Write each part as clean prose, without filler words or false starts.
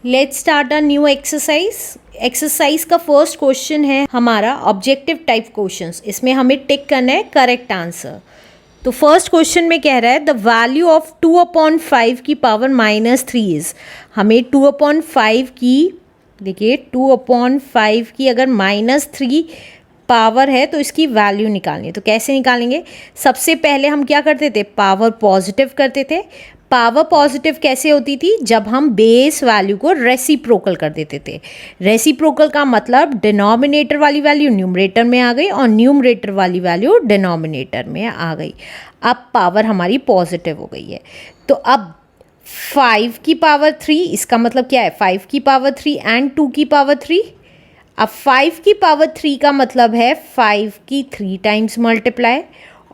Let's start a new exercise. Exercise का first question है हमारा ऑब्जेक्टिव टाइप क्वेश्चंस। इसमें हमें टिक करना है करेक्ट आंसर। तो फर्स्ट क्वेश्चन में कह रहा है द वैल्यू ऑफ 2/5 की पावर -3 इज। हमें 2/5 की, देखिए 2/5 की अगर -3 पावर है तो इसकी वैल्यू निकालनी है। तो कैसे निकालेंगे? सबसे पहले हम क्या करते थे, पावर पॉजिटिव करते थे। पावर पॉजिटिव कैसे होती थी? जब हम बेस वैल्यू को रेसिप्रोकल कर देते थे। रेसिप्रोकल का मतलब डिनोमिनेटर वाली वैल्यू न्यूमरेटर में आ गई और न्यूमरेटर वाली वैल्यू डिनोमिनेटर में आ गई। अब पावर हमारी पॉजिटिव हो गई है। तो अब 5 की पावर 3, इसका मतलब क्या है? 5 की पावर 3 एंड 2 की पावर 3। अब 5 की पावर 3 का मतलब है 5 की 3 टाइम्स मल्टीप्लाई,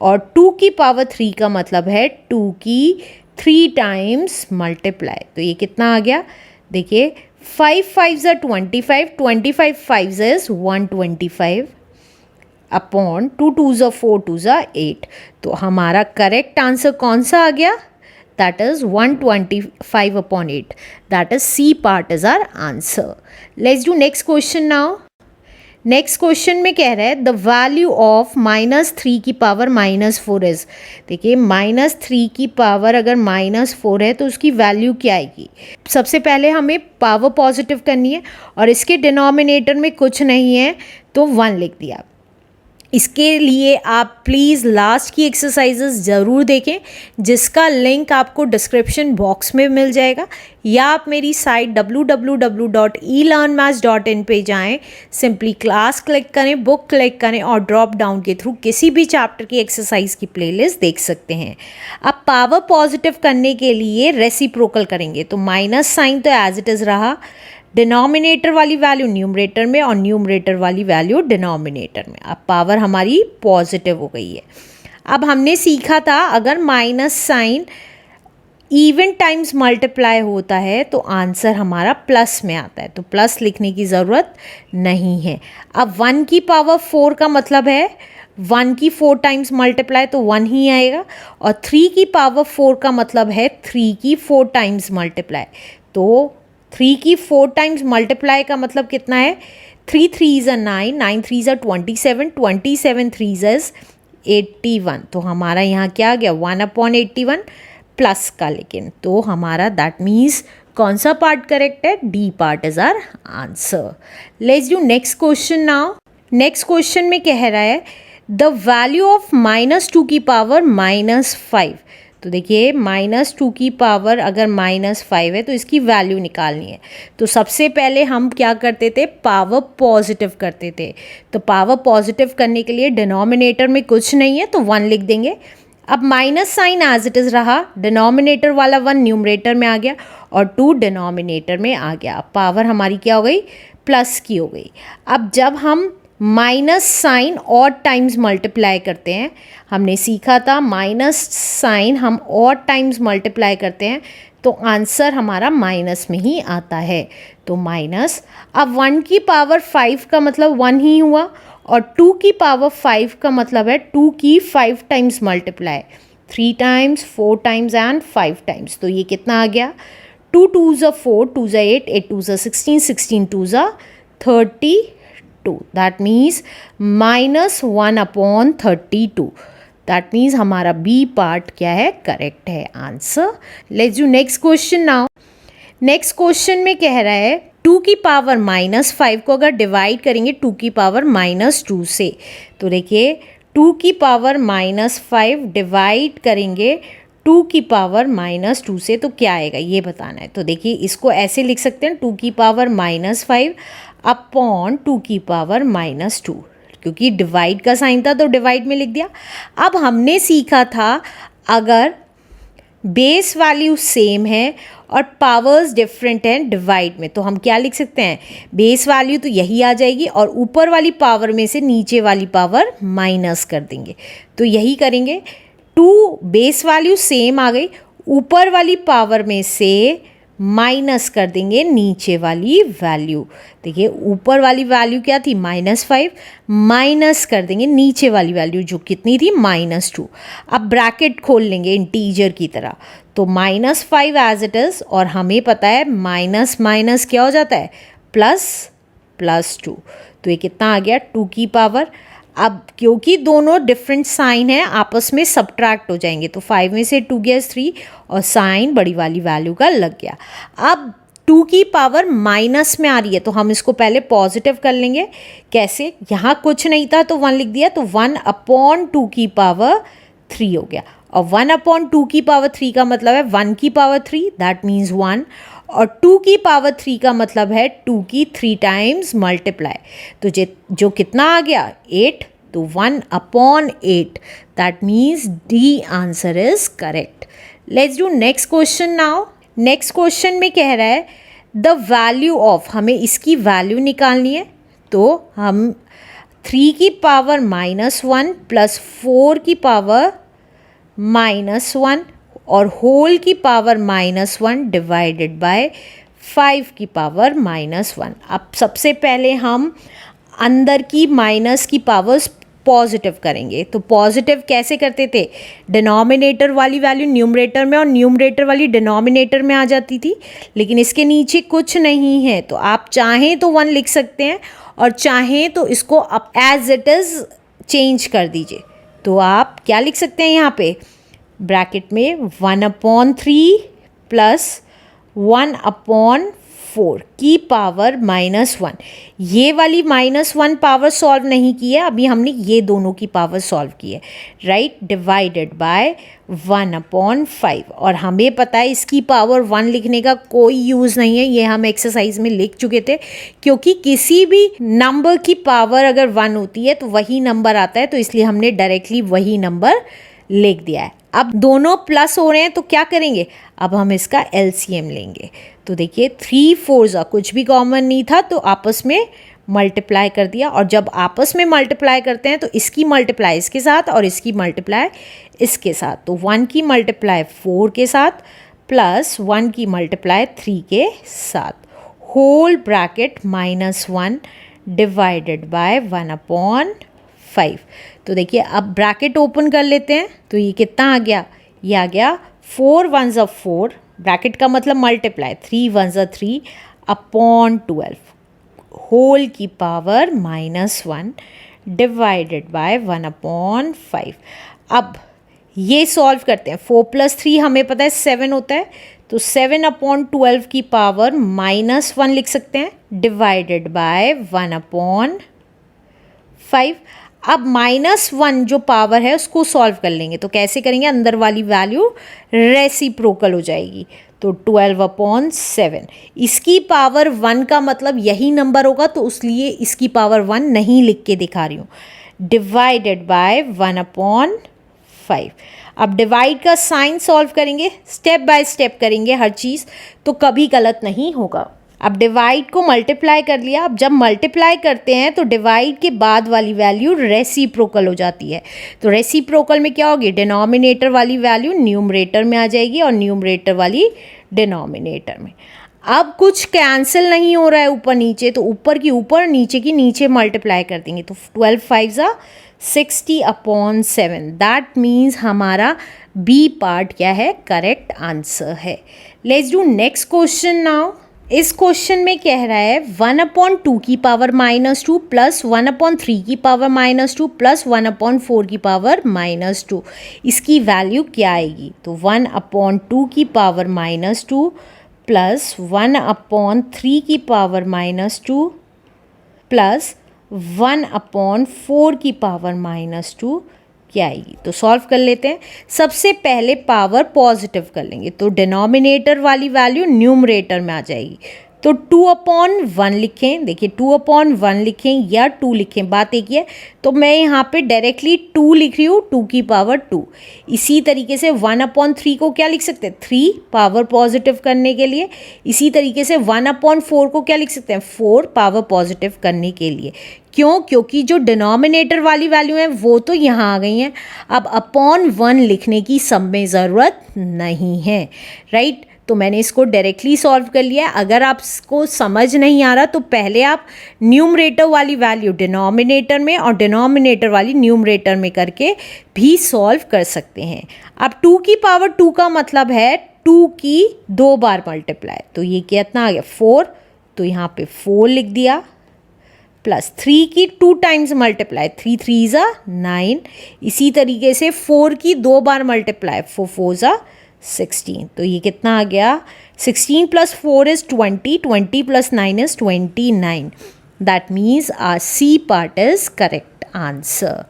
और 2 की पावर 3 का मतलब है 2 की 3 टाइम्स मल्टीप्लाई। तो ये कितना आ गया? देखिए 5 5 ज़ा 25, 25 5 ज़ा 125 अपॉन 2 2 ज़ा 4 2 ज़ा 8। तो हमारा करेक्ट आंसर कौन सा आ गया? That is 125/8. That is C part is our answer. Let's do next question now. Next question में कह रहा है द वैल्यू ऑफ -3 की पावर -4 इज। देखिए -3 की पावर अगर -4 है तो उसकी वैल्यू क्या आएगी? सबसे पहले हमें पावर पॉजिटिव करनी है और इसके डिनोमिनेटर में कुछ नहीं है तो 1 लिख दिया। इसके लिए आप प्लीज़ लास्ट की एक्सरसाइजेस ज़रूर देखें, जिसका लिंक आपको डिस्क्रिप्शन बॉक्स में मिल जाएगा, या आप मेरी साइट www.elearnmaths.in पे जाएं, सिंपली क्लास क्लिक करें, बुक क्लिक करें और ड्रॉप डाउन के थ्रू किसी भी चैप्टर की एक्सरसाइज की प्लेलिस्ट देख सकते हैं। अब पावर पॉजिटिव करने के लिए रेसिप्रोकल करेंगे, तो माइनस साइन तो एज इट इज़ रहा, डिनोमिनेटर वाली वैल्यू न्यूमरेटर में और न्यूमरेटर वाली वैल्यू डिनोमिनेटर में। अब पावर हमारी पॉजिटिव हो गई है। अब हमने सीखा था अगर minus sign even times multiply होता है तो आंसर हमारा प्लस में आता है, तो प्लस लिखने की ज़रूरत नहीं है। अब 1 की पावर 4 का मतलब है 1 की 4 टाइम्स मल्टीप्लाई तो 1 ही आएगा, और 3 की पावर 4 का मतलब है 3 की 4 टाइम्स मल्टीप्लाई। तो 3 की 4 टाइम्स मल्टीप्लाई का मतलब कितना है? 3 3 ज़ा 9, 9 3 ज़ा 27, 27 3 ज़ा 81। तो हमारा यहाँ क्या आ गया? 1/81 प्लस का, लेकिन तो हमारा दैट मीन्स कौन सा पार्ट करेक्ट है? D part is our answer. Let's do next question now. Next question में कह रहा है द वैल्यू ऑफ -2 की पावर -5। तो देखिए -2 की पावर अगर -5 है तो इसकी वैल्यू निकालनी है। तो सबसे पहले हम क्या करते थे? पावर पॉजिटिव करते थे। तो पावर पॉजिटिव करने के लिए डिनोमिनेटर में कुछ नहीं है तो 1 लिख देंगे। अब minus sign as it is रहा, डिनोमिनेटर वाला 1 न्यूमरेटर में आ गया और 2 डिनोमिनेटर में आ गया। अब पावर हमारी क्या हो गई? प्लस की हो गई। अब जब हम माइनस साइन और टाइम्स मल्टीप्लाई करते हैं, हमने सीखा था माइनस साइन हम और टाइम्स मल्टीप्लाई करते हैं तो आंसर हमारा माइनस में ही आता है, तो माइनस। अब 1 की पावर 5 का मतलब 1 ही हुआ, और 2 की पावर 5 का मतलब है 2 की 5 times multiply, 3 times 4 times and 5 times. तो ये कितना आ गया? 2 2 ज़ा 4, 2 ज़ा 8, 8 2 ज़ा 16, 16 2 ज़ा 32। That means -1/32। दैट मीन्स हमारा बी पार्ट क्या है? करेक्ट है answer. Let's do next question now. Next question में कह रहा है 2 की पावर -5 को अगर डिवाइड करेंगे 2 की पावर -2 से, तो देखिए 2 की पावर -5 डिवाइड करेंगे 2 की पावर -2 से तो क्या आएगा ये बताना है। तो देखिए इसको ऐसे लिख सकते हैं 2 की पावर -5 अपॉन 2 की पावर -2, क्योंकि डिवाइड का साइन था तो डिवाइड में लिख दिया। अब हमने सीखा था अगर बेस वैल्यू सेम है और पावर्स डिफरेंट हैं डिवाइड में, तो हम क्या लिख सकते हैं? बेस वैल्यू तो यही आ जाएगी और ऊपर वाली पावर में से नीचे वाली पावर माइनस कर देंगे, तो यही करेंगे। 2 बेस वैल्यू सेम आ गई, ऊपर वाली पावर में से माइनस कर देंगे नीचे वाली वैल्यू। देखिए ऊपर वाली वैल्यू क्या थी? -5, माइनस कर देंगे नीचे वाली वैल्यू जो कितनी थी? -2। अब ब्रैकेट खोल लेंगे इंटीजर की तरह, तो -5 एज इट इज़, और हमें पता है माइनस माइनस क्या हो जाता है, +2। तो ये कितना आ गया, 2 की पावर। अब क्योंकि दोनों डिफरेंट साइन है आपस में सब्ट्रैक्ट हो जाएंगे, तो 5 में से 2 गया 3 और साइन बड़ी वाली वैल्यू का लग गया। अब 2 की पावर माइनस में आ रही है तो हम इसको पहले पॉजिटिव कर लेंगे। कैसे, यहाँ कुछ नहीं था तो 1 लिख दिया, तो 1/2 की पावर 3 हो गया। और 1/2 की पावर 3 का मतलब है 1 की पावर 3, दैट मीन्स 1, और 2 की पावर 3 का मतलब है 2 की 3 टाइम्स मल्टीप्लाई। तो जो कितना आ गया, 8, तो 1/8, that means D answer is correct. Let's do next question now. Next question में कह रहा है द वैल्यू ऑफ, हमें इसकी वैल्यू निकालनी है। तो हम 3 की पावर -1 प्लस 4 की पावर -1 और होल की पावर -1 डिवाइडेड बाय 5 की पावर -1। अब सबसे पहले हम अंदर की माइनस की पावर्स पॉजिटिव करेंगे। तो पॉजिटिव कैसे करते थे, डिनोमिनेटर वाली वैल्यू न्यूमरेटर में और न्यूमरेटर वाली डिनोमिनेटर में आ जाती थी, लेकिन इसके नीचे कुछ नहीं है, तो आप चाहें तो 1 लिख सकते हैं और चाहें तो इसको अब एज इट इज़ चेंज कर दीजिए। तो आप क्या लिख सकते हैं यहाँ पे, ब्रैकेट में 1/3 प्लस 1/4 की पावर -1। ये वाली -1 पावर सॉल्व नहीं की है, अभी हमने ये दोनों की पावर सॉल्व की है, राइट, डिवाइडेड बाय 1/5। और हमें पता है इसकी पावर 1 लिखने का कोई यूज़ नहीं है, ये हम एक्सरसाइज में लिख चुके थे, क्योंकि किसी भी नंबर की पावर अगर 1 होती है तो वही नंबर आता है, तो इसलिए हमने डायरेक्टली वही नंबर लिख दिया है। अब दोनों प्लस हो रहे हैं तो क्या करेंगे, अब हम इसका एलसीएम लेंगे। तो देखिए 3 4 कुछ भी कॉमन नहीं था तो आपस में मल्टीप्लाई कर दिया, और जब आपस में मल्टीप्लाई करते हैं तो इसकी मल्टीप्लाई इसके साथ और इसकी मल्टीप्लाई इसके साथ। तो 1 की मल्टीप्लाई 4 के साथ प्लस 1 की मल्टीप्लाई 3 के साथ, होल ब्रैकेट -1 डिवाइडेड बाय 1/5। तो देखिए अब ब्रैकेट ओपन कर लेते हैं, तो ये कितना आ गया, ये आ गया 4 1s 4, ब्रैकेट का मतलब मल्टीप्लाई, 3 1s 3 अपॉन 12 होल की पावर -1 डिवाइडेड बाय 1/5। अब ये सॉल्व करते हैं, 4 + 3 हमें पता है 7 होता है, तो 7/12 की पावर -1 लिख सकते हैं डिवाइडेड बाय 1/5। अब -1 जो पावर है उसको सॉल्व कर लेंगे, तो कैसे करेंगे, अंदर वाली वैल्यू रेसिप्रोकल हो जाएगी, तो 12/7। इसकी पावर 1 का मतलब यही नंबर होगा, तो इसलिए इसकी पावर 1 नहीं लिख के दिखा रही हूँ, डिवाइडेड बाय 1/5। अब डिवाइड का साइन सॉल्व करेंगे, स्टेप बाय स्टेप करेंगे हर चीज़, तो कभी गलत नहीं होगा। अब डिवाइड को मल्टीप्लाई कर लिया, अब जब मल्टीप्लाई करते हैं तो डिवाइड के बाद वाली वैल्यू रेसिप्रोकल हो जाती है, तो रेसिप्रोकल में क्या होगी, डिनोमिनेटर वाली वैल्यू न्यूमरेटर में आ जाएगी और न्यूमरेटर वाली डिनोमिनेटर में। अब कुछ कैंसिल नहीं हो रहा है ऊपर नीचे, तो ऊपर की ऊपर नीचे की नीचे मल्टीप्लाई कर देंगे, तो 12 5 60/7, दैट मीन्स हमारा बी पार्ट क्या है, करेक्ट आंसर है। Let's do next question now. इस क्वेश्चन में कह रहा है 1/2 की पावर -2 प्लस 1/3 की पावर -2 प्लस 1/4 की पावर -2, इसकी वैल्यू क्या आएगी। तो 1/2 की पावर -2 प्लस 1/3 की पावर -2 प्लस 1/4 की पावर -2 क्या आएगी। तो सॉल्व कर लेते हैं, सबसे पहले पावर पॉजिटिव कर लेंगे, तो डिनोमिनेटर वाली वैल्यू न्यूमरेटर में आ जाएगी, तो 2/1 लिखें, देखिए 2/1 लिखें या 2 लिखें, बात एक ही है, तो मैं यहाँ पे डायरेक्टली 2 लिख रही हूँ, 2 की पावर 2। इसी तरीके से 1/3 को क्या लिख सकते हैं, 3 पावर पॉजिटिव करने के लिए। इसी तरीके से 1/4 को क्या लिख सकते हैं, 4 पावर पॉजिटिव करने के लिए। क्यों, क्योंकि जो डिनोमिनेटर वाली वैल्यू है वो तो यहाँ आ गई हैं, अब 1/1 लिखने की सब में ज़रूरत नहीं है, राइट। तो मैंने इसको डायरेक्टली सॉल्व कर लिया। अगर आपको समझ नहीं आ रहा तो पहले आप न्यूमरेटर वाली वैल्यू डिनोमिनेटर में और डिनोमिनेटर वाली न्यूमरेटर में करके भी सॉल्व कर सकते हैं। अब 2 की पावर 2 का मतलब है 2 की 2 बार मल्टीप्लाई, तो ये कितना आ गया 4, तो यहाँ पे 4 लिख दिया, प्लस 3 की 2 टाइम्स मल्टीप्लाई, 3 3 ज़ा 9, इसी तरीके से 4 की 2 बार मल्टीप्लाई, 4 4 ज़ा 16, तो ये कितना आ गया 16 plus 4 is 20, 20 plus 9 is 29, that means our C part is correct answer.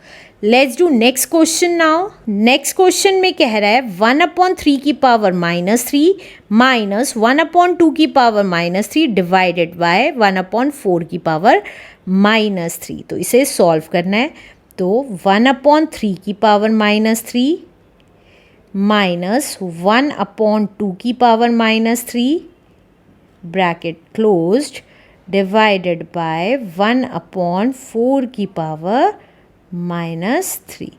Let's do next question now. Next question में कह रहा है 1/3 की पावर -3 माइनस 1/2 की पावर -3 डिवाइडेड बाय 1/4 की पावर -3। तो इसे सॉल्व करना है, तो 1/3 की पावर -3 माइनस 1/2 की power -3 bracket closed divided by 1/4 की पावर -3।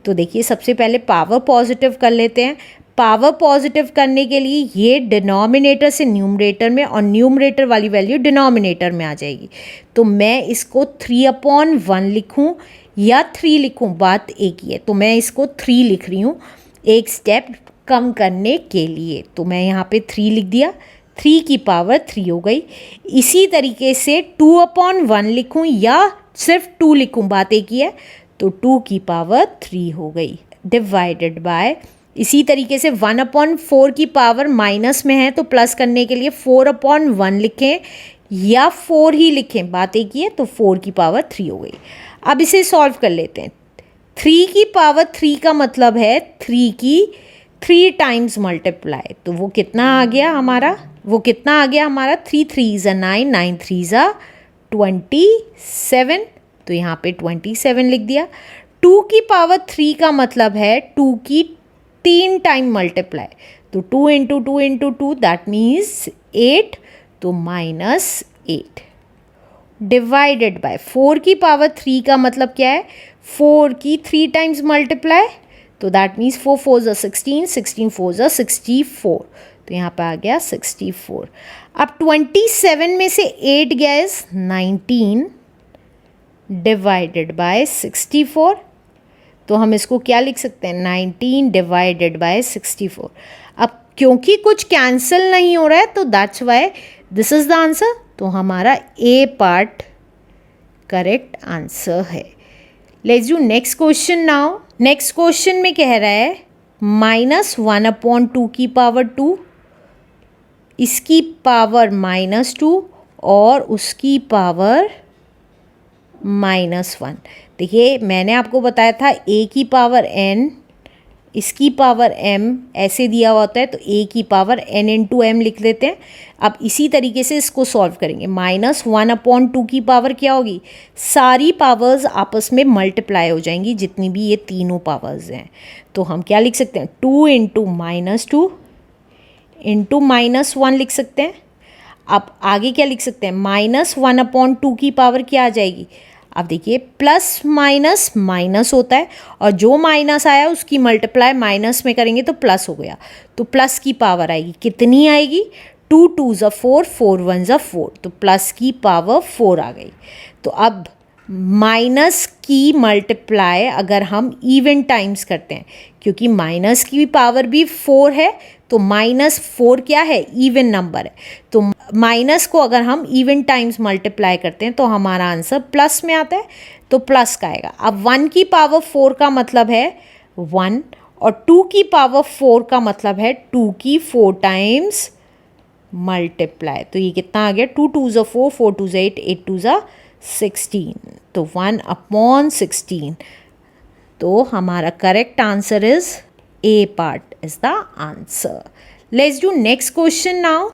तो देखिए सबसे पहले पावर पॉजिटिव कर लेते हैं। पावर पॉजिटिव करने के लिए ये डिनोमिनेटर से न्यूमरेटर में और न्यूमरेटर वाली वैल्यू डिनोमिनेटर में आ जाएगी। तो मैं इसको 3/1 लिखूं या 3 लिखूं, बात एक ही है। तो मैं इसको 3 लिख रही हूँ एक स्टेप कम करने के लिए, तो मैं यहाँ पे 3 लिख दिया, 3 की पावर 3 हो गई। इसी तरीके से 2/1 लिखूं या सिर्फ 2 लिखूं, बात एक ही है, तो 2 की पावर 3 हो गई डिवाइडेड बाय, इसी तरीके से 1/4 की पावर माइनस में है तो प्लस करने के लिए 4/1 लिखें या 4 ही लिखें, बात एक ही है, तो 4 की पावर 3 हो गई। अब इसे सॉल्व कर लेते हैं। 3 की पावर 3 का मतलब है 3 की 3 टाइम्स मल्टीप्लाई, तो वो कितना आ गया हमारा, 3 3 ज़ा 9, 9 3 ज़ा 27, तो यहाँ पे 27 लिख दिया। 2 की पावर 3 का मतलब है 2 की 3 टाइम मल्टीप्लाई, तो 2 इंटू 2 इंटू 2 दैट मीन्स 8, तो -8 डिवाइडेड बाय 4 की पावर 3 का मतलब क्या है, 4 की 3 टाइम्स मल्टीप्लाई, तो दैट मीन्स 4 4 ज़ा 16, 16 4 ज़ा 64, तो यहाँ पे आ गया 64। अब 27 में से 8 गया इज 19 डिवाइडेड बाय 64, तो हम इसको क्या लिख सकते हैं 19 डिवाइडेड बाय 64। अब क्योंकि कुछ कैंसिल नहीं हो रहा है तो that's why this is the answer, तो हमारा ए पार्ट करेक्ट आंसर है। Let's do next question now. Next question में कह रहा है -1/2 की पावर 2, इसकी पावर -2 और उसकी पावर -1। देखिए मैंने आपको बताया था a की पावर n, इसकी पावर m ऐसे दिया हुआ होता है, तो a की पावर n इंटू m लिख लेते हैं। अब इसी तरीके से इसको सॉल्व करेंगे। -1/2 की पावर क्या होगी, सारी पावर्स आपस में मल्टीप्लाई हो जाएंगी, जितनी भी ये तीनों पावर्स हैं, तो हम क्या लिख सकते हैं 2 इंटू -2 इंटू -1 लिख सकते हैं। अब आगे क्या लिख सकते हैं, -1/2 की पावर क्या आ जाएगी, अब देखिए प्लस माइनस माइनस होता है और जो माइनस आया उसकी मल्टीप्लाई माइनस में करेंगे तो प्लस हो गया, तो प्लस की पावर आएगी, कितनी आएगी 2 2 ज़ा 4, 4 1 ज़ा 4, तो प्लस की पावर 4 आ गई। तो अब माइनस की मल्टीप्लाई अगर हम इवन टाइम्स करते हैं, क्योंकि माइनस की पावर भी 4 है, तो -4 क्या है इवन नंबर है, तो माइनस को अगर हम इवन टाइम्स मल्टीप्लाई करते हैं तो हमारा आंसर प्लस में आता है, तो प्लस का आएगा। अब 1 की पावर 4 का मतलब है 1 और 2 की पावर 4 का मतलब है 2 की 4 टाइम्स मल्टीप्लाई, तो ये कितना आ गया 2 2 ज़ा 4, 4 2 ज़ा 8, 8 2 ज़ा 16, तो 1/16, तो हमारा correct answer is A part is the answer. Let's do next question now.